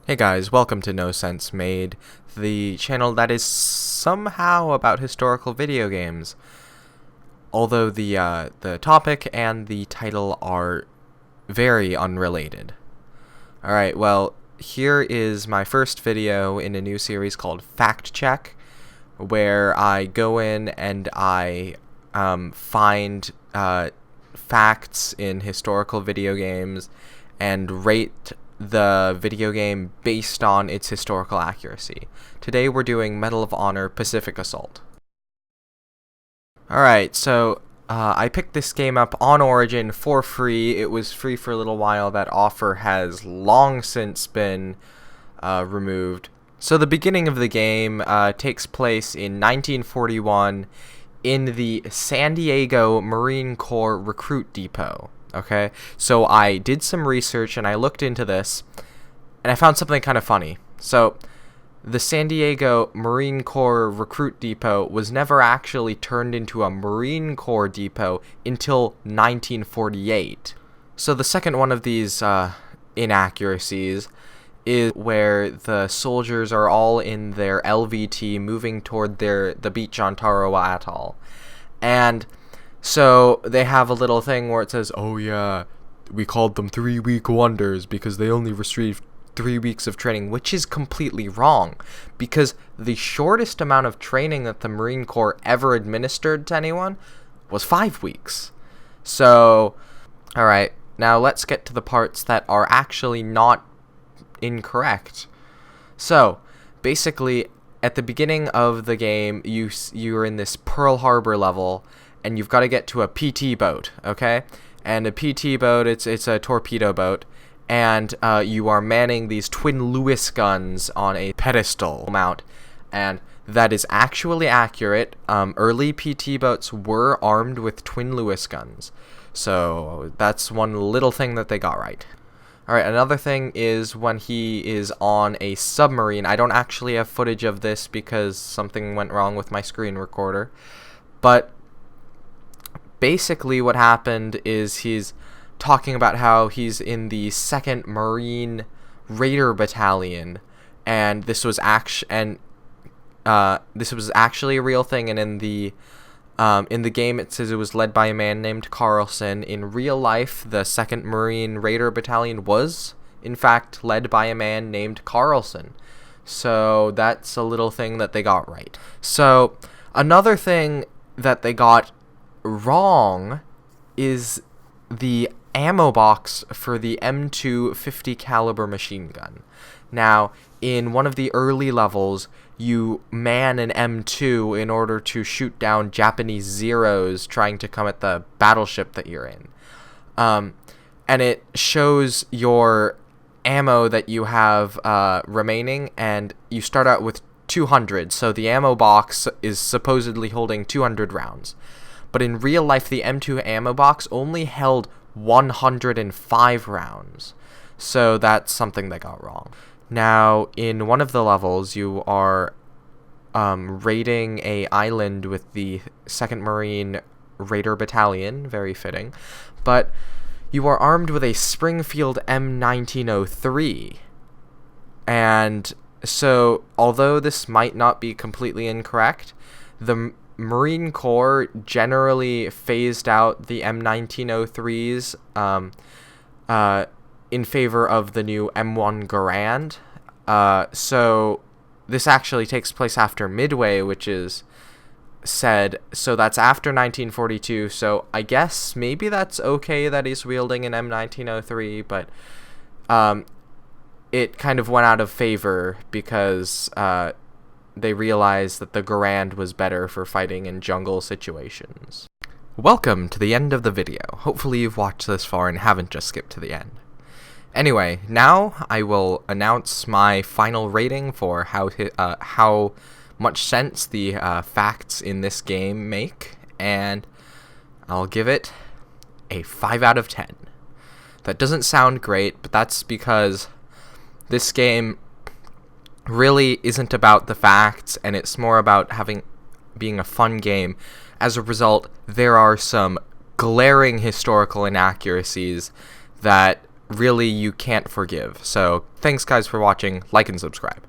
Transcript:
Hey guys, welcome to No Sense Made, the channel that is somehow about historical video games. Although the topic and the title are very unrelated. Alright, well, here is my first video in a new series called Fact Check, where I go in and I find facts in historical video games and rate the video game based on its historical accuracy. Today we're doing Medal of Honor Pacific Assault. Alright, so I picked this game up on Origin for free. It was free for a little while. That offer has long since been removed. So the beginning of the game takes place in 1941 in the San Diego Marine Corps Recruit Depot. Okay, so I did some research and I looked into this and I found something kind of funny. So the San Diego Marine Corps Recruit Depot was never actually turned into a Marine Corps depot until 1948. So the second one of these inaccuracies is where the soldiers are all in their LVT moving toward the beach on Tarawa Atoll. And so they have a little thing where it says, oh yeah, we called them 3-week wonders because they only received 3 weeks of training, which is completely wrong, because the shortest amount of training that the Marine Corps ever administered to anyone was 5 weeks. So, alright, now let's get to the parts that are actually not incorrect. So, basically, at the beginning of the game, you're in this Pearl Harbor level, and you've got to get to a PT boat, okay? And a PT boat, it's a torpedo boat, and you are manning these twin Lewis guns on a pedestal mount, and that is actually accurate. Early PT boats were armed with twin Lewis guns, so that's one little thing that they got right. Alright, another thing is when he is on a submarine. I don't actually have footage of this because something went wrong with my screen recorder, but basically what happened is he's talking about how he's in the 2nd Marine Raider Battalion, and this was actually a real thing, and in the game it says it was led by a man named Carlson. In real life, the 2nd Marine Raider Battalion was in fact led by a man named Carlson. So that's a little thing that they got right. So another thing that they got wrong is the ammo box for the M2 50 caliber machine gun. Now, in one of the early levels, you man an M2 in order to shoot down Japanese Zeros trying to come at the battleship that you're in. And it shows your ammo that you have remaining, and you start out with 200, so the ammo box is supposedly holding 200 rounds. But in real life, the M2 ammo box only held 105 rounds. So that's something they got wrong. Now, in one of the levels, you are raiding a island with the 2nd Marine Raider Battalion, very fitting, but you are armed with a Springfield M1903. And so, although this might not be completely incorrect, the Marine Corps generally phased out the M1903s in favor of the new M1 Garand. So this actually takes place after Midway, which is said, so that's after 1942, so I guess maybe that's okay that he's wielding an M1903, but it kind of went out of favor because they realized that the Garand was better for fighting in jungle situations. Welcome to the end of the video. Hopefully you've watched this far and haven't just skipped to the end. Anyway, now I will announce my final rating for how much sense the facts in this game make, and I'll give it a 5 out of 10. That doesn't sound great, but that's because this game really isn't about the facts, and it's more about being a fun game. As a result, there are some glaring historical inaccuracies that really you can't forgive. So thanks guys for watching, like and subscribe.